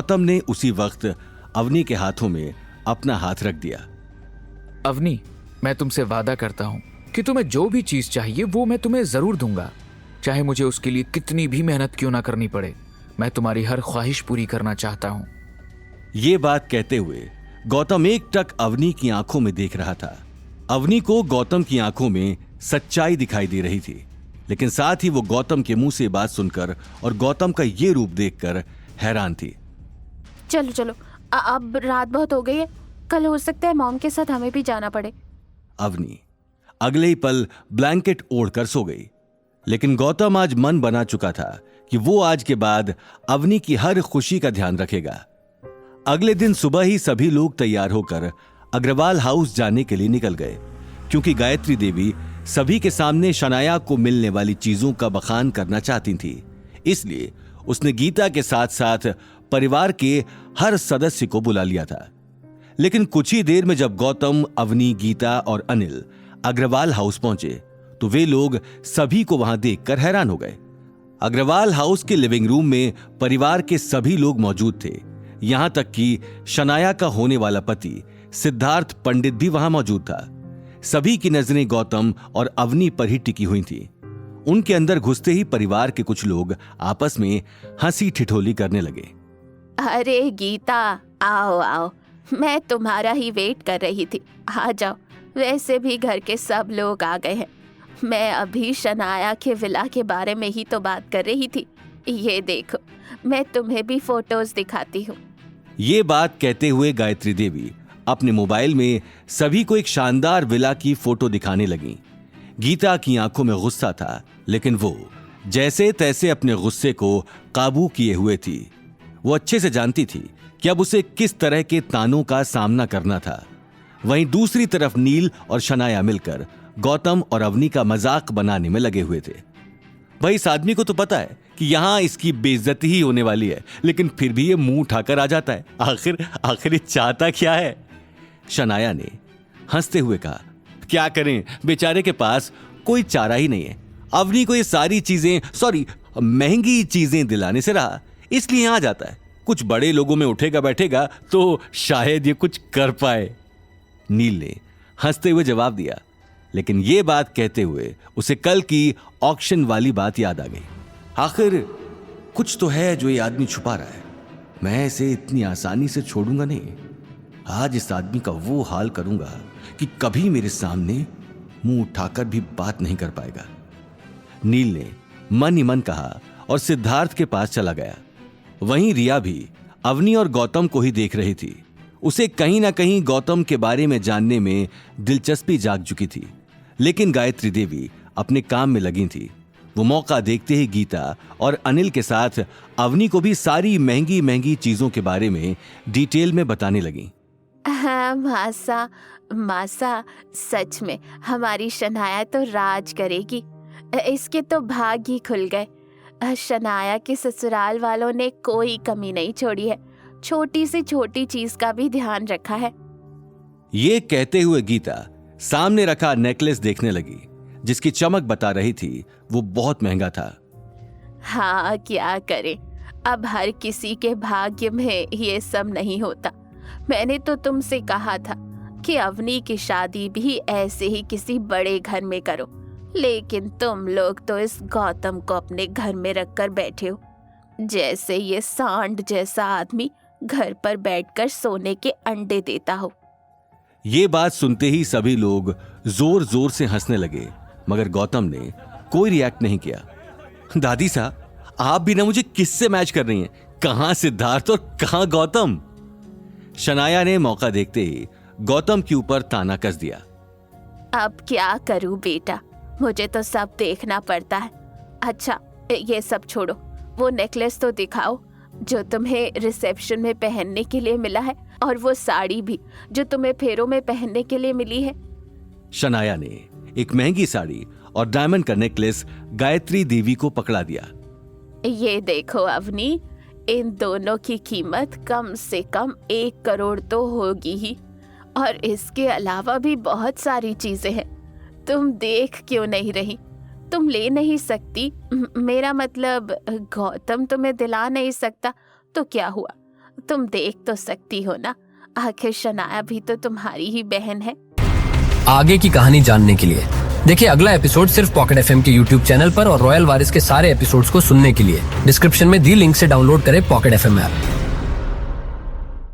गौतम ने उसी वक्त अवनी के हाथों में अपना हाथ रख दिया। अवनी, मैं तुमसे वादा करता हूँ कि तुम्हें जो भी चीज चाहिए वो मैं तुम्हें जरूर दूंगा, चाहे मुझे उसके लिए कितनी भी मेहनत क्यों ना करनी पड़े। मैं तुम्हारी हर ख्वाहिश पूरी करना चाहता हूँ। ये बात कहते हुए गौतम एकटक अवनी की आंखों में देख रहा था। अवनी को गौतम की आंखों में सच्चाई दिखाई दे रही थी, लेकिन साथ ही वो गौतम के मुंह से बात सुनकर और गौतम का ये रूप देखकर हैरान थी। चलो चलो, अब रात बहुत हो गई है, कल हो सकता है मॉम के साथ हमें भी जाना पड़े। अवनी अगले ही पल ब्लैंकेट ओढ़कर सो गई, लेकिन गौतम आज मन बना चुका था कि वो आज के बाद अवनी की हर खुशी का ध्यान रखेगा। अगले दिन सुबह ही सभी लोग तैयार होकर अग्रवाल हाउस जाने के लिए निकल गए, क्योंकि गायत्री देवी सभी के सामने शनाया को मिलने वाली चीजों का बखान करना चाहती थी। इसलिए उसने गीता के साथ साथ परिवार के हर सदस्य को बुला लिया था। लेकिन कुछ ही देर में जब गौतम, अवनी, गीता और अनिल अग्रवाल हाउस पहुंचे तो वे लोग सभी को वहां देखकर हैरान हो गए। अग्रवाल हाउस के लिविंग रूम में परिवार के सभी लोग मौजूद थे, यहां तक कि शनाया का होने वाला पति सिद्धार्थ पंडित भी वहां मौजूद था। सभी की नजरें गौतम और अवनी पर ही टिकी हुई थी। उनके अंदर घुसते ही परिवार के कुछ लोग आपस में हंसी ठिठोली करने लगे। अरे गीता, आओ आओ, मैं तुम्हारा ही वेट कर रही थी, आ जाओ। वैसे भी घर के सब लोग आ गए हैं। मैं अभी शनाया के विला के बारे में ही तो बात कर रही थी। ये देखो, मैं तुम्हें भी फोटोज दिखाती हूँ। ये बात कहते हुए गायत्री देवी अपने मोबाइल में सभी को एक शानदार विला की फोटो दिखाने लगी। गीता की आंखों में गुस्सा था, लेकिन वो जैसे तैसे अपने गुस्से को काबू किए हुए थी। वो अच्छे से जानती थी कि अब उसे किस तरह के तानों का सामना करना था। वहीं दूसरी तरफ नील और शनाया मिलकर गौतम और अवनी का मजाक बनाने में लगे हुए थे। भाई, इस आदमी को तो पता है कि यहां इसकी बेइज्जती ही होने वाली है, लेकिन फिर भी ये मुंह उठाकर आ जाता है। आखिर चाहता क्या है? शनाया ने हंसते हुए कहा, क्या करें, बेचारे के पास कोई चारा ही नहीं है। अवनी को ये सारी चीजें, महंगी चीजें दिलाने से रहा, इसलिए आ जाता है। कुछ बड़े लोगों में उठेगा बैठेगा तो शायद ये कुछ कर पाए। नील ने हंसते हुए जवाब दिया, लेकिन ये बात कहते हुए उसे कल की ऑक्शन वाली बात याद आ गई। आखिर कुछ तो है जो ये आदमी छुपा रहा है। मैं इसे इतनी आसानी से छोड़ूंगा नहीं। आज इस आदमी का वो हाल करूंगा कि कभी मेरे सामने मुंह उठाकर भी बात नहीं कर पाएगा। नील ने मन ही मन कहा और सिद्धार्थ के पास चला गया। वहीं रिया भी अवनी और गौतम को ही देख रही थी। उसे कहीं ना कहीं गौतम के बारे में जानने में दिलचस्पी जाग चुकी थी, लेकिन गायत्री देवी अपने काम में लगी थी। वो मौका देखते ही गीता और अनिल के साथ अवनी को भी सारी महंगी महंगी चीजों के बारे में डिटेल में बताने लगी। हाँ मासा, सच में हमारी शनाया तो राज करेगी। इसके तो भाग ही खुल गए। शनाया के ससुराल वालों ने कोई कमी नहीं छोड़ी है, छोटी से छोटी चीज का भी ध्यान रखा है। ये कहते हुए गीता सामने रखा नेकलेस देखने लगी, जिसकी चमक बता रही थी वो बहुत महंगा था। हाँ, क्या करें, अब हर किसी के भाग्य में ये सब नहीं होता। मैंने तो तुमसे कहा था कि अवनी की शादी भी ऐसे ही किसी बड़े घर में करो, लेकिन तुम लोग तो इस गौतम को अपने घर में रखकर बैठे हो, जैसे ये सांड जैसा आदमी घर पर बैठकर सोने के अंडे देता हो। ये बात सुनते ही सभी लोग जोर जोर से हंसने लगे, मगर गौतम ने कोई रिएक्ट नहीं किया। दादी साहब, आप भी ना मुझे किससे मैच कर रही हैं? कहां सिद्धार्थ और कहां गौतम? शनाया ने मौका देखते ही गौतम के ऊपर ताना कस दिया। अब क्या करूं बेटा, मुझे तो सब देखना पड़ता है। अच्छा, ये सब छोड़ो, वो नेकलेस तो दिखाओ जो तुम्हें रिसेप्शन में पहनने के लिए मिला है, और वो साड़ी भी जो तुम्हें फेरों में पहनने के लिए मिली है। शनाया ने एक महंगी साड़ी और डायमंड का नेकलेस गायत्री देवी को पकड़ा दिया। ये देखो अवनी, इन दोनों की कीमत कम से कम 1 करोड़ तो होगी ही, और इसके अलावा भी बहुत सारी चीजें हैं। तुम देख क्यों नहीं रही? तुम ले नहीं सकती? मेरा मतलब गौतम तुम्हें दिला नहीं सकता तो क्या हुआ? तुम देख तो सकती हो ना, आखिर शनाया भी तो तुम्हारी ही बहन है। आगे की कहानी जानने के लिए देखिए अगला एपिसोड सिर्फ पॉकेट एफएम के यूट्यूब चैनल पर और रॉयल वारिस के सारे एपिसोड्स को सुनने के लिए डिस्क्रिप्शन में दी लिंक से डाउनलोड करें पॉकेट एफएम ऐप।